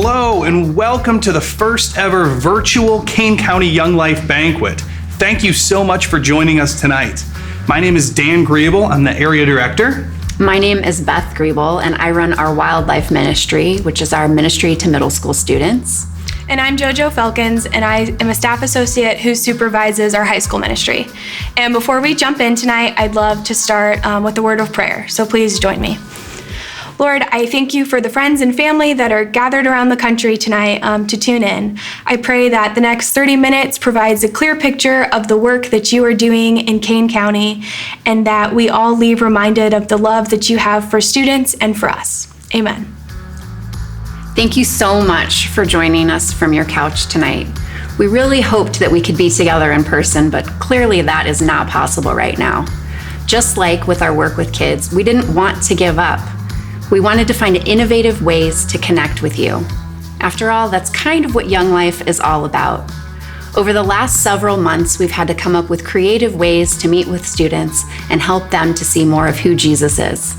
Hello and welcome to the first ever virtual Kane County Young Life Banquet. Thank you so much for joining us tonight. My name is Dan Griebel, I'm the area director. My name is Beth Griebel and I run our wildlife ministry, which is our ministry to middle school students. And I'm JoJo Felkins, and I am a staff associate who supervises our high school ministry. And before we jump in tonight, I'd love to start with a word of prayer, so please join me. Lord, I thank you for the friends and family that are gathered around the country tonight to tune in. I pray that the next 30 minutes provides a clear picture of the work that you are doing in Kane County, and that we all leave reminded of the love that you have for students and for us. Amen. Thank you so much for joining us from your couch tonight. We really hoped that we could be together in person, but clearly that is not possible right now. Just like with our work with kids, we didn't want to give up. We wanted to find innovative ways to connect with you. After all, that's kind of what Young Life is all about. Over the last several months, we've had to come up with creative ways to meet with students and help them to see more of who Jesus is.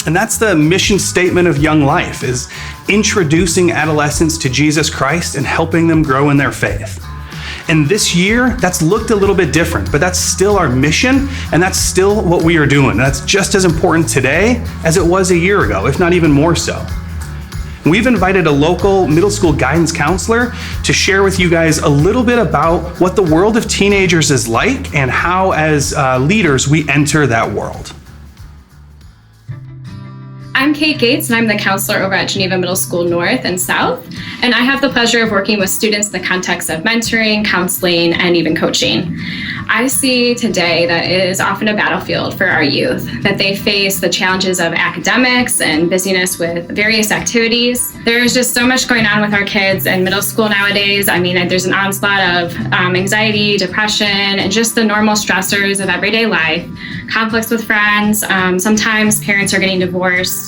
And that's the mission statement of Young Life, is introducing adolescents to Jesus Christ and helping them grow in their faith. And this year, that's looked a little bit different, but that's still our mission, and that's still what we are doing. That's just as important today as it was a year ago, if not even more so. We've invited a local middle school guidance counselor to share with you guys a little bit about what the world of teenagers is like and how, as leaders, we enter that world. I'm Kate Gates, and I'm the counselor over at Geneva Middle School North and South, and I have the pleasure of working with students in the context of mentoring, counseling, and even coaching. I see today that it is often a battlefield for our youth, that they face the challenges of academics and busyness with various activities. There's just so much going on with our kids in middle school nowadays. I mean, there's an onslaught of anxiety, depression, and just the normal stressors of everyday life, conflicts with friends. Sometimes parents are getting divorced.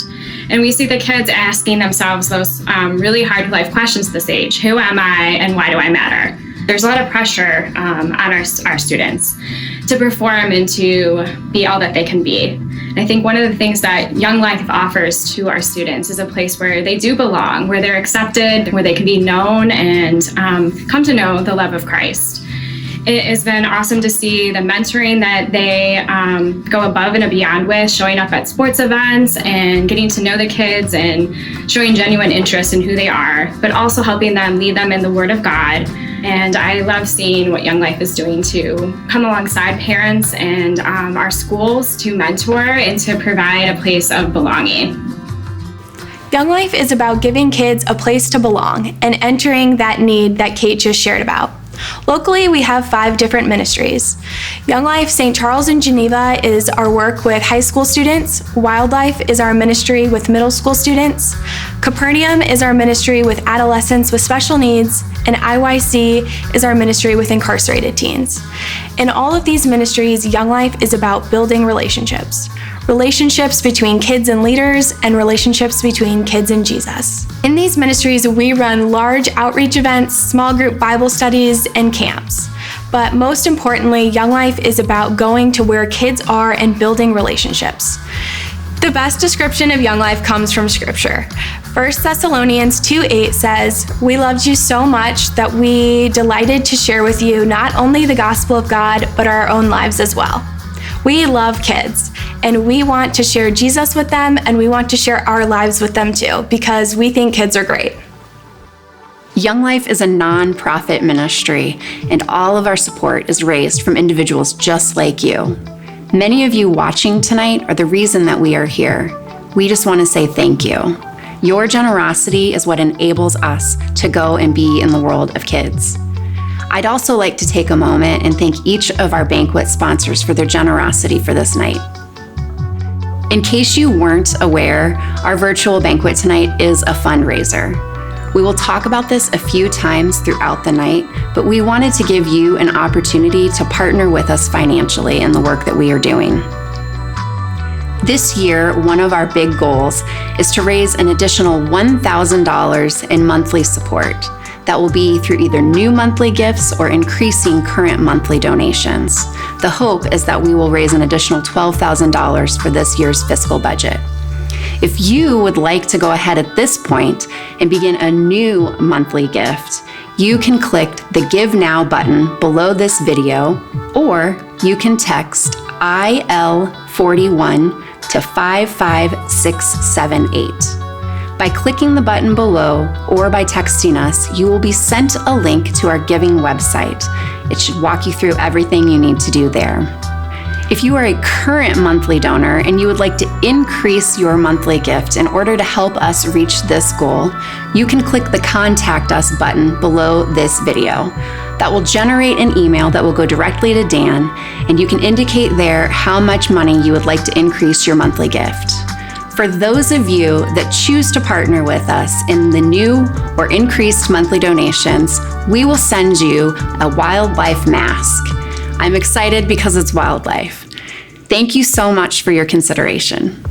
And we see the kids asking themselves those really hard life questions at this age. Who am I and why do I matter? There's a lot of pressure on our students to perform and to be all that they can be. And I think one of the things that Young Life offers to our students is a place where they do belong, where they're accepted, where they can be known and come to know the love of Christ. It has been awesome to see the mentoring that they go above and beyond with, showing up at sports events and getting to know the kids and showing genuine interest in who they are, but also helping them lead them in the Word of God. And I love seeing what Young Life is doing to come alongside parents and our schools to mentor and to provide a place of belonging. Young Life is about giving kids a place to belong and entering that need that Kate just shared about. Locally, we have 5 different ministries. Young Life St. Charles in Geneva is our work with high school students. Wildlife is our ministry with middle school students. Capernaum is our ministry with adolescents with special needs. And IYC is our ministry with incarcerated teens. In all of these ministries, Young Life is about building relationships. Relationships between kids and leaders, and relationships between kids and Jesus. In these ministries, we run large outreach events, small group Bible studies, and camps. But most importantly, Young Life is about going to where kids are and building relationships. The best description of Young Life comes from Scripture. 1 Thessalonians 2:8 says, "We loved you so much that we delighted to share with you not only the gospel of God, but our own lives as well." We love kids, and we want to share Jesus with them, and we want to share our lives with them too, because we think kids are great. Young Life is a non-profit ministry, and all of our support is raised from individuals just like you. Many of you watching tonight are the reason that we are here. We just want to say thank you. Your generosity is what enables us to go and be in the world of kids. I'd also like to take a moment and thank each of our banquet sponsors for their generosity for this night. In case you weren't aware, our virtual banquet tonight is a fundraiser. We will talk about this a few times throughout the night, but we wanted to give you an opportunity to partner with us financially in the work that we are doing. This year, one of our big goals is to raise an additional $1,000 in monthly support. That will be through either new monthly gifts or increasing current monthly donations. The hope is that we will raise an additional $12,000 for this year's fiscal budget. If you would like to go ahead at this point and begin a new monthly gift, you can click the Give Now button below this video, or you can text IL41 to 55678. By clicking the button below or by texting us, you will be sent a link to our giving website. It should walk you through everything you need to do there. If you are a current monthly donor and you would like to increase your monthly gift in order to help us reach this goal, you can click the Contact Us button below this video. That will generate an email that will go directly to Dan, and you can indicate there how much money you would like to increase your monthly gift. For those of you that choose to partner with us in the new or increased monthly donations, we will send you a wildlife mask. I'm excited because it's wildlife. Thank you so much for your consideration.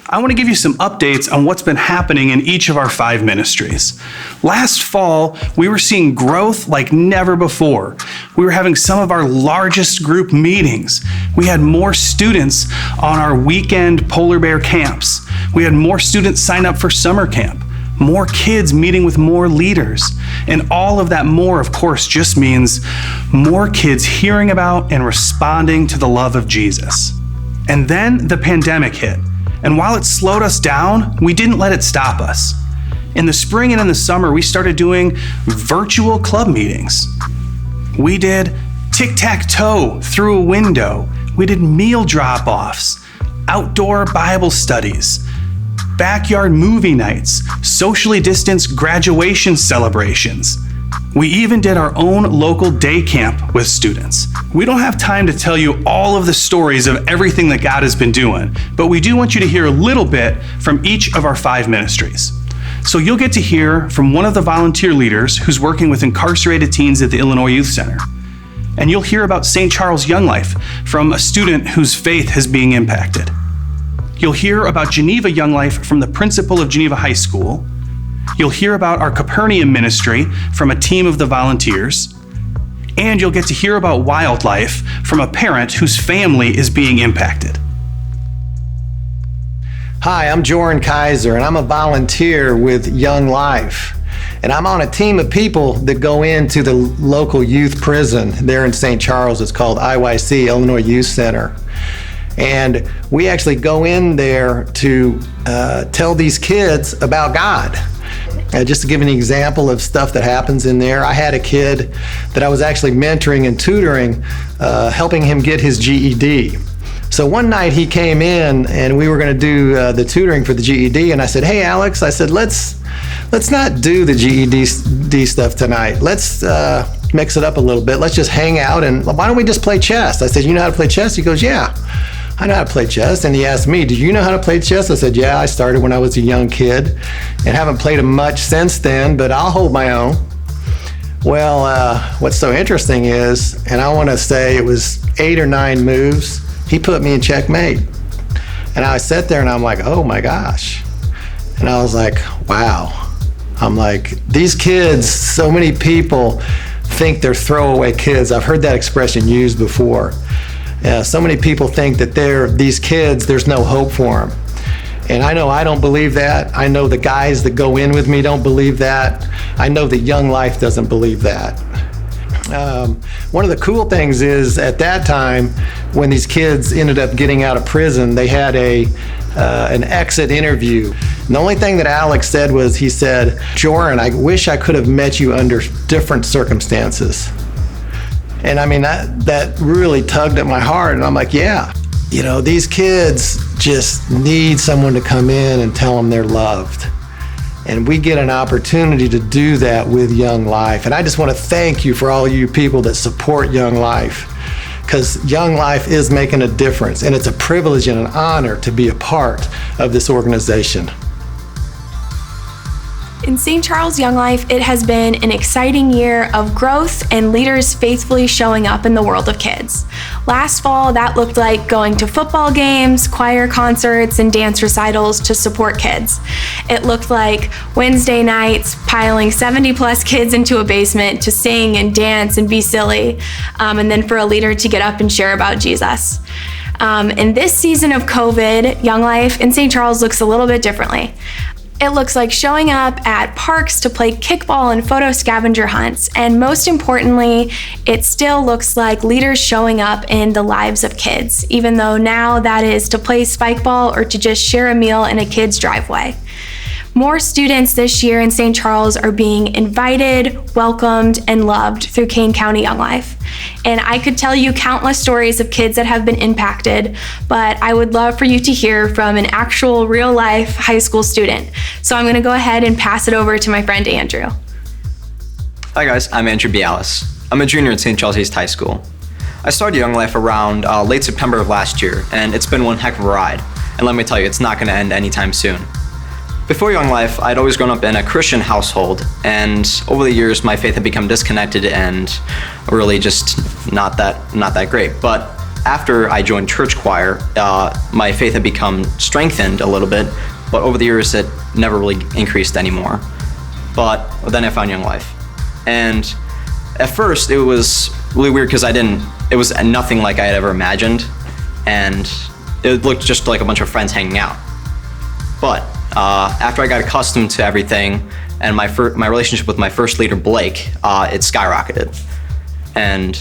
I want to give you some updates on what's been happening in each of our 5 ministries. Last fall, we were seeing growth like never before. We were having some of our largest group meetings. We had more students on our weekend polar bear camps. We had more students sign up for summer camp, more kids meeting with more leaders. And all of that more, of course, just means more kids hearing about and responding to the love of Jesus. And then the pandemic hit. And while it slowed us down, we didn't let it stop us. In the spring and in the summer, we started doing virtual club meetings. We did tic-tac-toe through a window. We did meal drop-offs, outdoor Bible studies, backyard movie nights, socially distanced graduation celebrations. We even did our own local day camp with students. We don't have time to tell you all of the stories of everything that God has been doing, but we do want you to hear a little bit from each of our 5 ministries. So you'll get to hear from one of the volunteer leaders who's working with incarcerated teens at the Illinois Youth Center. And you'll hear about St. Charles Young Life from a student whose faith is being impacted. You'll hear about Geneva Young Life from the principal of Geneva High School. You'll hear about our Capernaum ministry from a team of the volunteers. And you'll get to hear about wildlife from a parent whose family is being impacted. Hi, I'm Joran Kaiser, and I'm a volunteer with Young Life. And I'm on a team of people that go into the local youth prison there in St. Charles. It's called IYC, Illinois Youth Center. And we actually go in there to tell these kids about God. Just to give an example of stuff that happens in there, I had a kid that I was actually mentoring and tutoring, helping him get his GED. So one night he came in and we were going to do the tutoring for the GED, and I said, "Hey Alex," I said, let's not do the GED stuff tonight. Let's mix it up a little bit. Let's just hang out, and why don't we just play chess?" I said, "You know how to play chess?" He goes, "Yeah, I know how to play chess." And he asked me, "Do you know how to play chess?" I said, "Yeah, I started when I was a young kid and haven't played it much since then, but I'll hold my own." Well, what's so interesting is, and I want to say it was 8 or 9 moves, he put me in checkmate. And I sat there and I'm like, oh my gosh. And I was like, wow. I'm like, these kids, so many people think they're throwaway kids. I've heard that expression used before. So many people think that these kids, there's no hope for them. And I know I don't believe that. I know the guys that go in with me don't believe that. I know that Young Life doesn't believe that. One of the cool things is at that time, when these kids ended up getting out of prison, they had an exit interview. And the only thing that Alex said was, he said, "Joran, I wish I could have met you under different circumstances." And I mean, that really tugged at my heart. And I'm like, yeah, you know, these kids just need someone to come in and tell them they're loved. And we get an opportunity to do that with Young Life. And I just want to thank you for all you people that support Young Life, because Young Life is making a difference. And it's a privilege and an honor to be a part of this organization. In St. Charles Young Life, it has been an exciting year of growth and leaders faithfully showing up in the world of kids. Last fall, that looked like going to football games, choir concerts, and dance recitals to support kids. It looked like Wednesday nights piling 70 plus kids into a basement to sing and dance and be silly, and then for a leader to get up and share about Jesus. In this season of COVID, Young Life in St. Charles looks a little bit differently. It looks like showing up at parks to play kickball and photo scavenger hunts. And most importantly, it still looks like leaders showing up in the lives of kids, even though now that is to play spike ball or to just share a meal in a kid's driveway. More students this year in St. Charles are being invited, welcomed, and loved through Kane County Young Life. And I could tell you countless stories of kids that have been impacted, but I would love for you to hear from an actual real-life high school student. So I'm going to go ahead and pass it over to my friend Andrew. Hi guys, I'm Andrew Bialis. I'm a junior at St. Charles East High School. I started Young Life around late September of last year, and it's been one heck of a ride. And let me tell you, it's not going to end anytime soon. Before Young Life, I'd always grown up in a Christian household, and over the years, my faith had become disconnected and really just not that great. But after I joined church choir, my faith had become strengthened a little bit, but over the years, it never really increased anymore. But then I found Young Life, and at first, it was really weird because it was nothing like I had ever imagined, and it looked just like a bunch of friends hanging out. But after I got accustomed to everything and my relationship with my first leader, Blake, it skyrocketed. And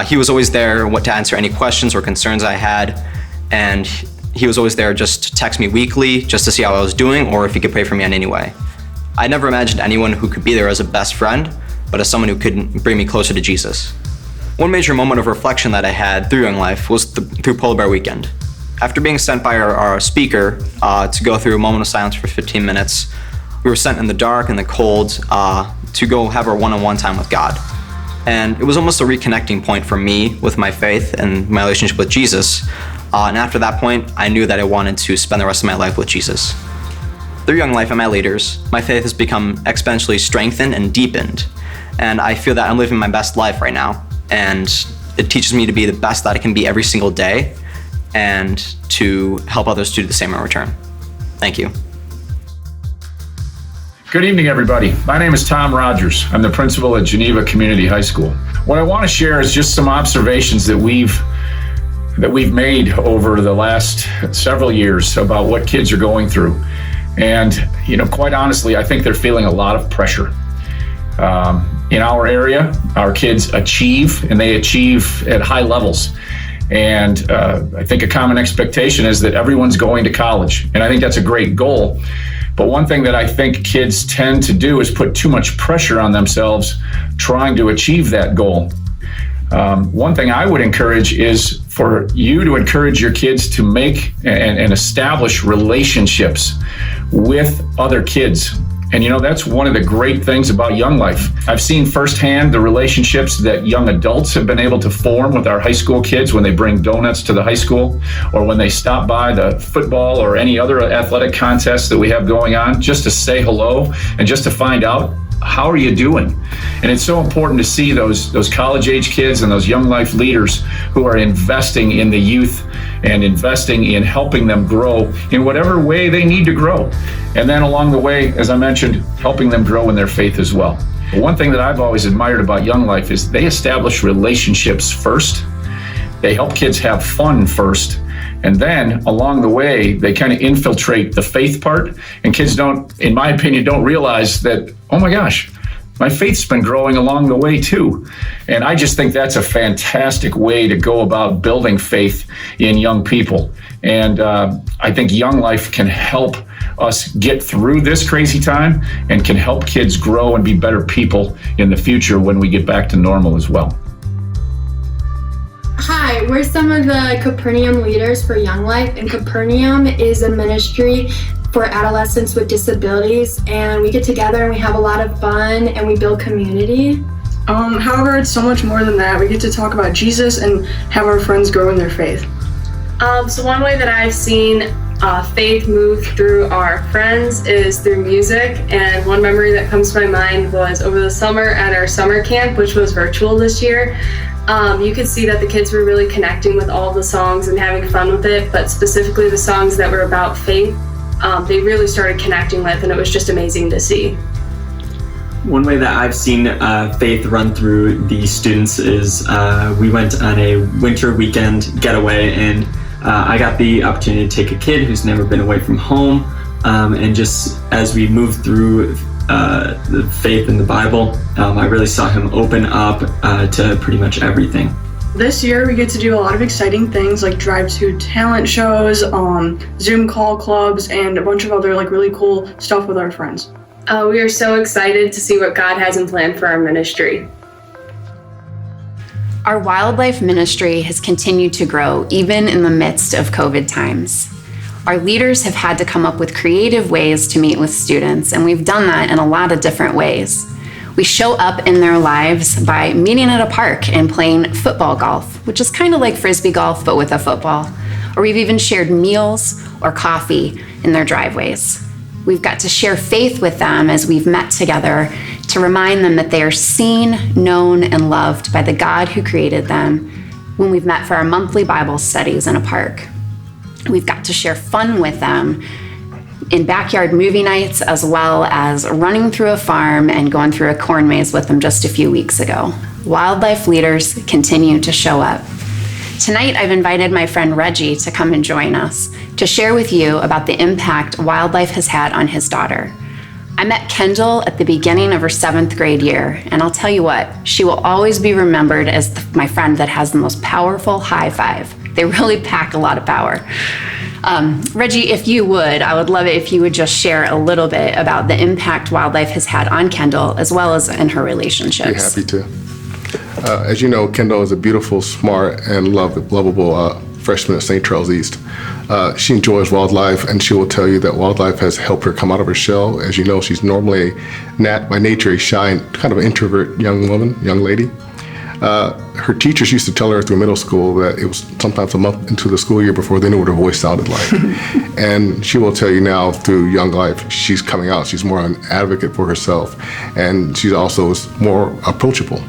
he was always there to answer any questions or concerns I had. And he was always there just to text me weekly, just to see how I was doing or if he could pray for me in any way. I never imagined anyone who could be there as a best friend, but as someone who could bring me closer to Jesus. One major moment of reflection that I had through Young Life was through Polar Bear Weekend. After being sent by our speaker to go through a moment of silence for 15 minutes, we were sent in the dark and the cold to go have our one-on-one time with God. And it was almost a reconnecting point for me with my faith and my relationship with Jesus. And after that point, I knew that I wanted to spend the rest of my life with Jesus. Through Young Life and my leaders, my faith has become exponentially strengthened and deepened. And I feel that I'm living my best life right now. And it teaches me to be the best that I can be every single day, and to help others to do the same in return. Thank you. Good evening, everybody. My name is Tom Rogers. I'm the principal at Geneva Community High School. What I want to share is just some observations that we've made over the last several years about what kids are going through. And, quite honestly, I think they're feeling a lot of pressure. In our area, our kids achieve, and they achieve at high levels. And I think a common expectation is that everyone's going to college. And I think that's a great goal. But one thing that I think kids tend to do is put too much pressure on themselves trying to achieve that goal. One thing I would encourage is for you to encourage your kids to make and establish relationships with other kids. And that's one of the great things about Young Life. I've seen firsthand the relationships that young adults have been able to form with our high school kids when they bring donuts to the high school, or when they stop by the football or any other athletic contests that we have going on, just to say hello and just to find out, how are you doing? And it's so important to see those college-age kids and those Young Life leaders who are investing in the youth and investing in helping them grow in whatever way they need to grow. And then along the way, as I mentioned, helping them grow in their faith as well. But one thing that I've always admired about Young Life is they establish relationships first. They help kids have fun first. And then along the way, they kind of infiltrate the faith part. And kids don't, in my opinion, don't realize that, oh my gosh, my faith's been growing along the way too. And I just think that's a fantastic way to go about building faith in young people. And I think Young Life can help us get through this crazy time and can help kids grow and be better people in the future when we get back to normal as well. Hi, we're some of the Capernaum leaders for Young Life, and Capernaum is a ministry for adolescents with disabilities, and we get together and we have a lot of fun and we build community. However, it's so much more than that. We get to talk about Jesus and have our friends grow in their faith. So one way that I've seen faith move through our friends is through music, and one memory that comes to my mind was over the summer at our summer camp, which was virtual this year. You could see that the kids were really connecting with all the songs and having fun with it, but specifically the songs that were about faith, they really started connecting with, and it was just amazing to see. One way that I've seen faith run through the students is we went on a winter weekend getaway, and I got the opportunity to take a kid who's never been away from home, and just as we moved through the faith in the Bible, I really saw him open up to pretty much everything. This year we get to do a lot of exciting things like drive to talent shows, Zoom call clubs, and a bunch of other really cool stuff with our friends. We are so excited to see what God has in plan for our ministry. Our wildlife ministry has continued to grow even in the midst of COVID times. Our leaders have had to come up with creative ways to meet with students, and we've done that in a lot of different ways. We show up in their lives by meeting at a park and playing football golf, which is kind of like frisbee golf, but with a football. Or we've even shared meals or coffee in their driveways. We've got to share faith with them as we've met together to remind them that they are seen, known, and loved by the God who created them when we've met for our monthly Bible studies in a park. We've got to share fun with them in backyard movie nights, as well as running through a farm and going through a corn maze with them just a few weeks ago. Wildlife leaders continue to show up. Tonight, I've invited my friend Reggie to come and join us to share with you about the impact wildlife has had on his daughter. I met Kendall at the beginning of her 7th grade year, and I'll tell you what, she will always be remembered as my friend that has the most powerful high five. They really pack a lot of power. Reggie, if you would, I would love it if you would just share a little bit about the impact wildlife has had on Kendall, as well as in her relationships. Be happy to. As you know, Kendall is a beautiful, smart, and lovable freshman at St. Charles East. She enjoys wildlife, and she will tell you that wildlife has helped her come out of her shell. As you know, she's normally, by nature, a shy and kind of an introvert young lady. Her teachers used to tell her through middle school that it was sometimes a month into the school year before they knew what her voice sounded like. And she will tell you now through Young Life, she's coming out. She's more an advocate for herself, and she also is more approachable.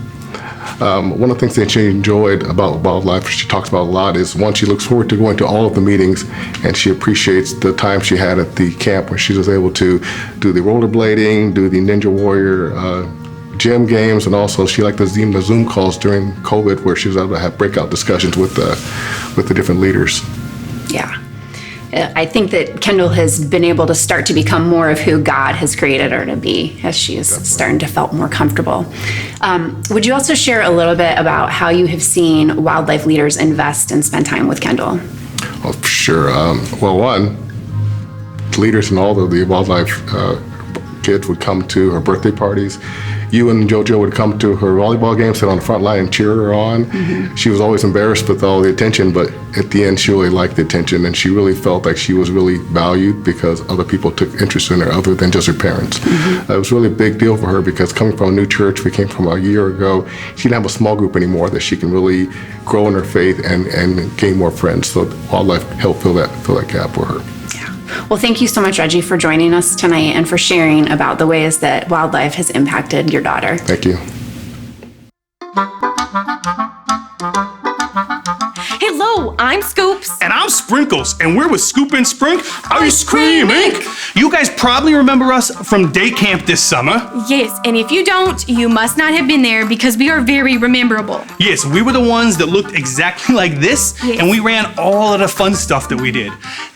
One of the things that she enjoyed about wildlife, she talks about a lot, is one, she looks forward to going to all of the meetings, and she appreciates the time she had at the camp where she was able to do the rollerblading, do the Ninja Warrior gym games, and also she liked the Zoom calls during COVID where she was able to have breakout discussions with the different leaders. Yeah. I think that Kendall has been able to start to become more of who God has created her to be as she is starting to feel more comfortable. Would you also share a little bit about how you have seen wildlife leaders invest and spend time with Kendall? Oh, for sure. Well, one, leaders and all of the wildlife kids would come to her birthday parties. You and JoJo would come to her volleyball games, sit on the front line and cheer her on. Mm-hmm. She was always embarrassed with all the attention, but at the end she really liked the attention, and she really felt like she was really valued because other people took interest in her other than just her parents. Mm-hmm. It was really a big deal for her because coming from a new church, we came from a year ago, she didn't have a small group anymore that she can really grow in her faith and gain more friends. So wildlife helped fill that gap for her. Well, thank you so much, Reggie, for joining us tonight and for sharing about the ways that wildlife has impacted your daughter. Thank you. Hello, I'm Scoops. And I'm Sprinkles, and we're with Scoop and Sprink Ice Cream Inc. You guys probably remember us from day camp this summer. Yes, and if you don't, you must not have been there because we are very rememberable. Yes, we were the ones that looked exactly like this, and we ran all of the fun stuff that we did.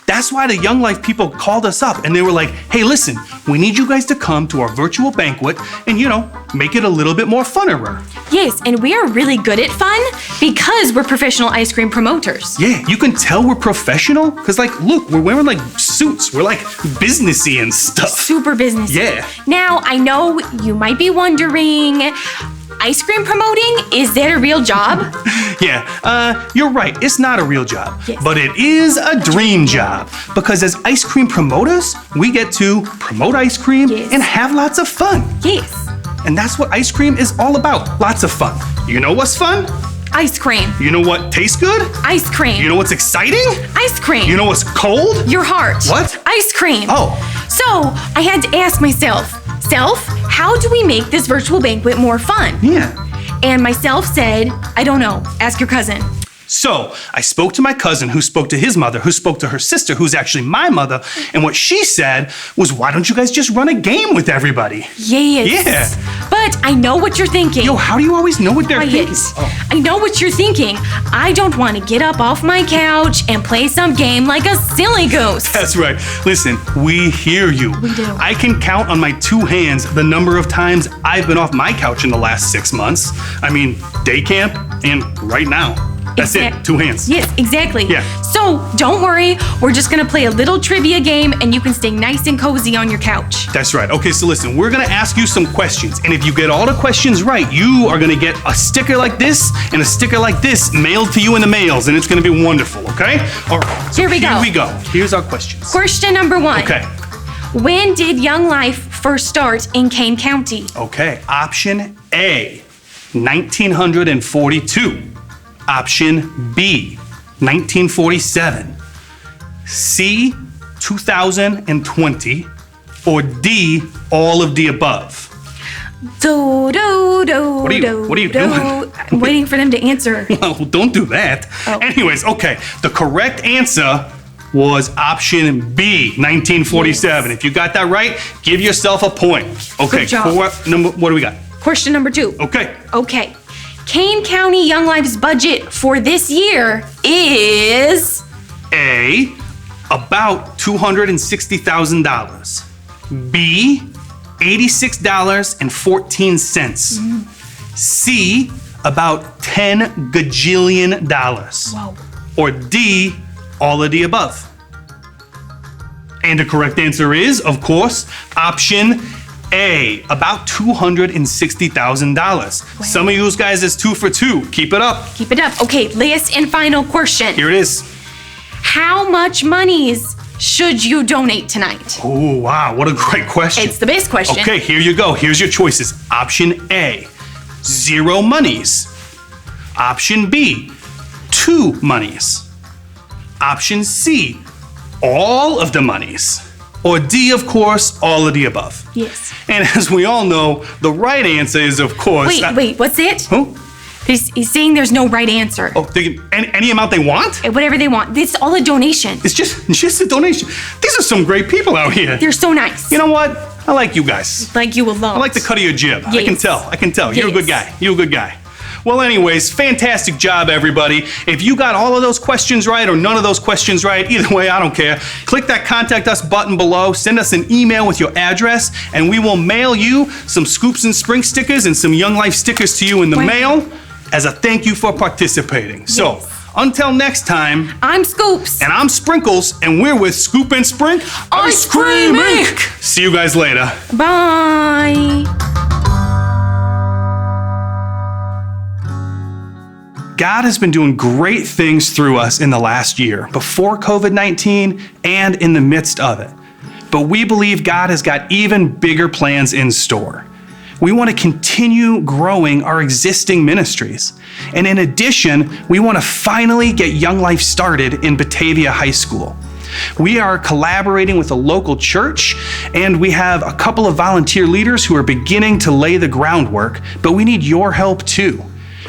That's why the Young Life people called us up and they were like, hey, listen, we need you guys to come to our virtual banquet and, make it a little bit more funner. Yes, and we are really good at fun because we're professional ice cream promoters. Yeah, you can tell we're professional because, look, we're wearing, suits. We're, businessy and stuff. Super businessy. Yeah. Now, I know you might be wondering, ice cream promoting, is that a real job? Yeah, you're right. It's not a real job, but it is a dream job because as ice cream promoters, we get to promote ice cream and have lots of fun. Yes. And that's what ice cream is all about, lots of fun. You know what's fun? Ice cream. You know what tastes good? Ice cream. You know what's exciting? Ice cream. You know what's cold? Your heart. What? Ice cream. Oh. So I had to ask myself, how do we make this virtual banquet more fun? Yeah. And myself said, I don't know, ask your cousin. So I spoke to my cousin, who spoke to his mother, who spoke to her sister, who's actually my mother. And what she said was, why don't you guys just run a game with everybody? Yes. Yeah. But I know what you're thinking. Yo, how do you always know what they're thinking? Oh. I know what you're thinking. I don't want to get up off my couch and play some game like a silly goose. That's right. Listen, we hear you. We do. I can count on my 2 hands the number of times I've been off my couch in the last 6 months. I mean, day camp and right now. That's it, 2 hands. Yes, exactly. Yeah. So don't worry, we're just gonna play a little trivia game and you can stay nice and cozy on your couch. That's right. Okay, so listen, we're gonna ask you some questions, and if you get all the questions right, you are gonna get a sticker like this and a sticker like this mailed to you in the mails, and it's gonna be wonderful, okay? All right, so Here we go. Here's our questions. Question number 1. Okay. When did Young Life first start in Kane County? Okay, option A, 1942. Option B, 1947. C, 2020. Or D, all of the above. What are you doing? I'm waiting for them to answer. Well, don't do that. Oh. Anyways, okay, the correct answer was option B, 1947. Yes. If you got that right, give yourself a point. Okay, Good job. what do we got? Question number 2. Okay. Kane County Young Life's budget for this year is A, about $260,000. B, $86.14. C, about $10 gajillion. Whoa. Or D, all of the above. And the correct answer is, of course, option A, about $260,000. Some of you guys is 2 for 2. Keep it up. Keep it up. Okay, last and final question. Here it is. How much monies should you donate tonight? Oh, wow, what a great question. It's the best question. Okay, here you go. Here's your choices. Option A, 0 monies. Option B, 2 monies. Option C, all of the monies. Or D, of course, all of the above. Yes. And as we all know, the right answer is, of course... Wait, what's it? Who? He's saying there's no right answer. Oh, they can, any amount they want? Whatever they want. It's all a donation. It's just a donation. These are some great people out here. They're so nice. You know what? I like you guys. Like you a lot. I like the cut of your jib. Yes. I can tell. You're a good guy. You're a good guy. Well, anyways, fantastic job, everybody. If you got all of those questions right or none of those questions right, either way, I don't care. Click that Contact Us button below, send us an email with your address, and we will mail you some Scoops and Spring stickers and some Young Life stickers to you in the mail as a thank you for participating. Yes. So, until next time, I'm Scoops. And I'm Sprinkles, and we're with Scoop and Sprink Ice Cream Inc. See you guys later. Bye. God has been doing great things through us in the last year, before COVID-19 and in the midst of it. But we believe God has got even bigger plans in store. We want to continue growing our existing ministries. And in addition, we want to finally get Young Life started in Batavia High School. We are collaborating with a local church, and we have a couple of volunteer leaders who are beginning to lay the groundwork, but we need your help too.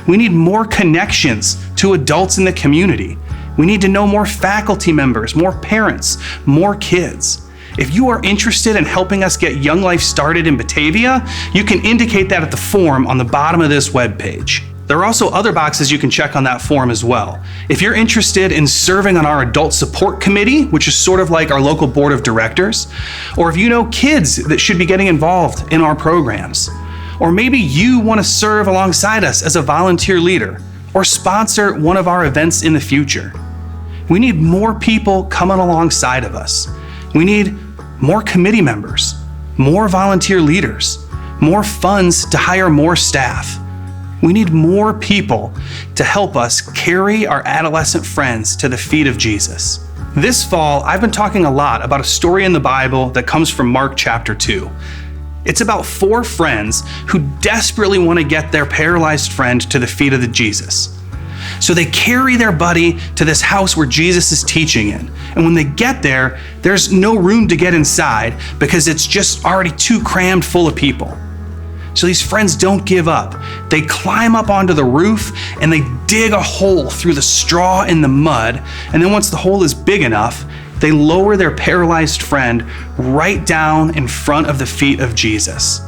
We need more connections to adults in the community. We need to know more faculty members, more parents, more kids. If you are interested in helping us get Young Life started in Batavia, you can indicate that at the form on the bottom of this webpage. There are also other boxes you can check on that form as well. If you're interested in serving on our adult support committee, which is sort of like our local board of directors, or if you know kids that should be getting involved in our programs, or maybe you want to serve alongside us as a volunteer leader or sponsor one of our events in the future. We need more people coming alongside of us. We need more committee members, more volunteer leaders, more funds to hire more staff. We need more people to help us carry our adolescent friends to the feet of Jesus. This fall, I've been talking a lot about a story in the Bible that comes from Mark chapter 2. It's about 4 friends who desperately want to get their paralyzed friend to the feet of Jesus. So they carry their buddy to this house where Jesus is teaching in. And when they get there, there's no room to get inside because it's just already too crammed full of people. So these friends don't give up. They climb up onto the roof and they dig a hole through the straw and the mud. And then once the hole is big enough, they lower their paralyzed friend right down in front of the feet of Jesus.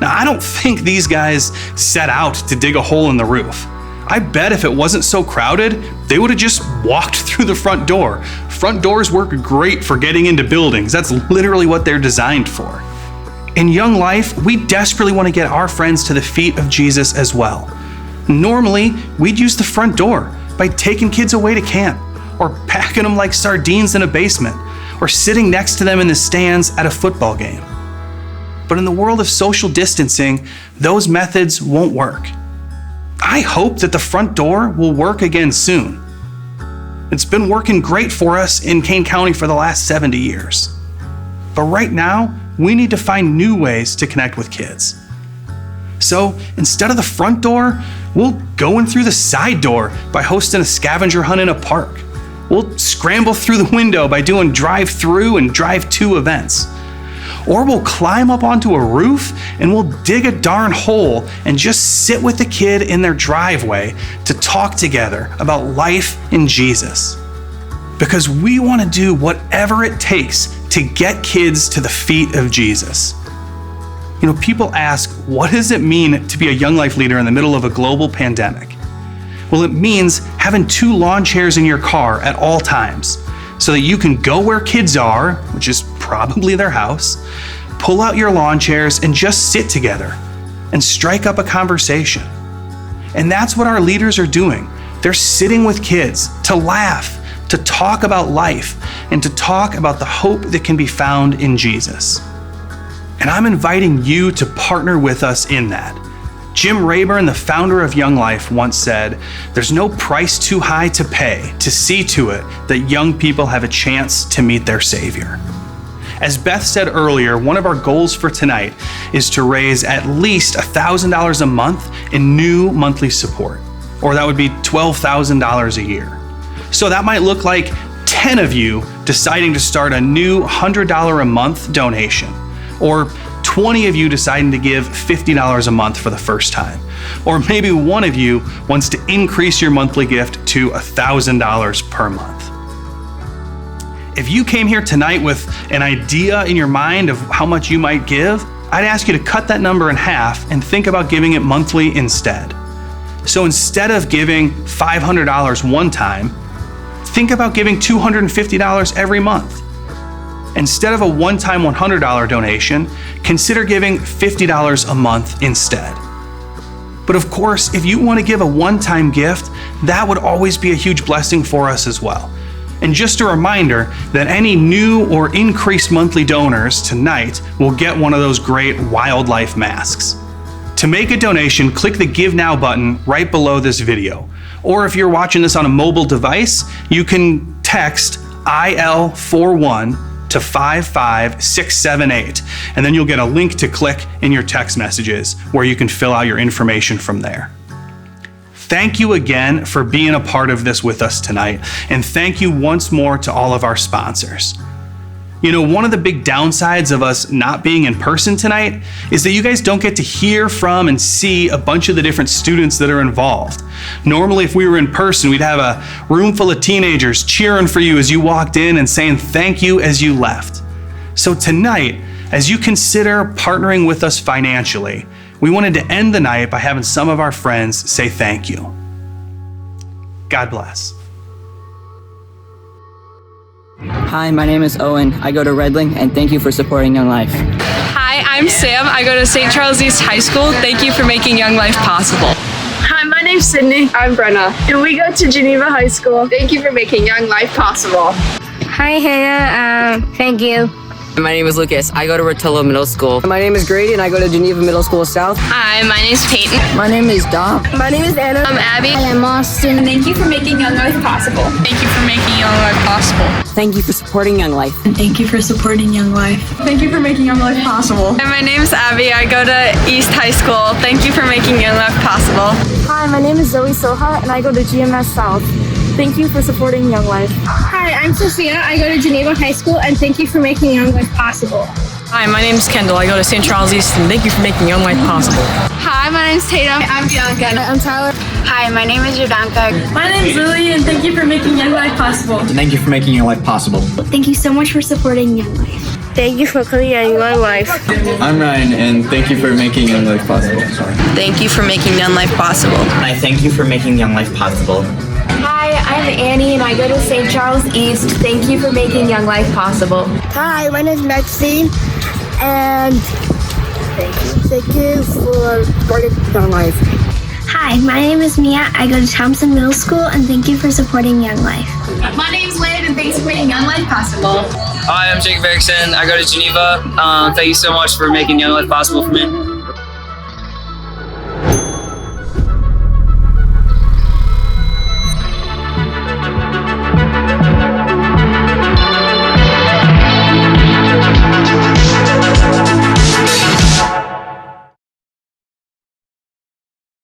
Now, I don't think these guys set out to dig a hole in the roof. I bet if it wasn't so crowded, they would have just walked through the front door. Front doors work great for getting into buildings. That's literally what they're designed for. In Young Life, we desperately want to get our friends to the feet of Jesus as well. Normally, we'd use the front door by taking kids away to camp, or packing them like sardines in a basement, or sitting next to them in the stands at a football game. But in the world of social distancing, those methods won't work. I hope that the front door will work again soon. It's been working great for us in Kane County for the last 70 years. But right now, we need to find new ways to connect with kids. So instead of the front door, we'll go in through the side door by hosting a scavenger hunt in a park. We'll scramble through the window by doing drive-through and drive-to events. Or we'll climb up onto a roof and we'll dig a darn hole and just sit with the kid in their driveway to talk together about life in Jesus. Because we want to do whatever it takes to get kids to the feet of Jesus. You know, people ask, what does it mean to be a Young Life leader in the middle of a global pandemic? Well, it means having 2 lawn chairs in your car at all times so that you can go where kids are, which is probably their house, pull out your lawn chairs and just sit together and strike up a conversation. And that's what our leaders are doing. They're sitting with kids to laugh, to talk about life, and to talk about the hope that can be found in Jesus. And I'm inviting you to partner with us in that. Jim Rayburn, the founder of Young Life, once said, "There's no price too high to pay to see to it that young people have a chance to meet their Savior." As Beth said earlier, one of our goals for tonight is to raise at least $1,000 a month in new monthly support, or that would be $12,000 a year. So that might look like 10 of you deciding to start a new $100 a month donation, or 20 of you deciding to give $50 a month for the first time. Or maybe one of you wants to increase your monthly gift to $1,000 per month. If you came here tonight with an idea in your mind of how much you might give, I'd ask you to cut that number in half and think about giving it monthly instead. So instead of giving $500 one time, think about giving $250 every month. Instead of a one-time $100 donation, consider giving $50 a month instead. But of course, if you want to give a one-time gift, that would always be a huge blessing for us as well. And just a reminder that any new or increased monthly donors tonight will get one of those great wildlife masks. To make a donation, click the Give Now button right below this video. Or if you're watching this on a mobile device, you can text IL41 to 55678, and then you'll get a link to click in your text messages where you can fill out your information from there. Thank you again for being a part of this with us tonight, and thank you once more to all of our sponsors. You know, one of the big downsides of us not being in person tonight is that you guys don't get to hear from and see a bunch of the different students that are involved. Normally, if we were in person, we'd have a room full of teenagers cheering for you as you walked in and saying thank you as you left. So tonight, as you consider partnering with us financially, we wanted to end the night by having some of our friends say thank you. God bless. Hi, my name is Owen. I go to Redling, and thank you for supporting Young Life. Hi, I'm Sam. I go to St. Charles East High School. Thank you for making Young Life possible. Hi, my name's Sydney. I'm Brenna, and we go to Geneva High School. Thank you for making Young Life possible. Hi, Hannah. Thank you. My name is Lucas. I go to Rotolo Middle School. My name is Grady, and I go to Geneva Middle School South. Hi, my name's Peyton. My name is Dom. My name is Anna. I'm Abby. I'm Austin. Thank you for making Young Life possible. Thank you for making Young Life possible. Thank you for supporting Young Life. And thank you for supporting Young Life. Thank you for making Young Life possible. Hi, my name's Abby. I go to East High School. Thank you for making Young Life possible. Hi, my name is Zoe Soha, and I go to GMS South. Thank you for supporting Young Life. Hi, I'm Sophia. I go to Geneva High School, and thank you for making Young Life possible. Hi, my name is Kendall. I go to St. Charles East, and thank you for making Young Life possible. Hi, my name's Tatum. I'm Bianca. I'm Tyler. Hi, my name is Jovanka. My name's Lily, and thank you for making Young Life possible. Thank you for making Young Life possible. Thank you so much for supporting Young Life. Thank you for coming on Young Life. I'm Ryan, and thank you for making Young Life possible. Thank you for making Young Life possible. I thank you for making Young Life possible. Hi, I'm Annie, and I go to St. Charles East. Thank you for making Young Life possible. Hi, my name is Maxine, and thank you for supporting Young Life. Hi, my name is Mia. I go to Thompson Middle School, and thank you for supporting Young Life. My name's Lynn, and thanks for making Young Life possible. Hi, I'm Jacob Erickson. I go to Geneva. Thank you so much for making Young Life possible for me.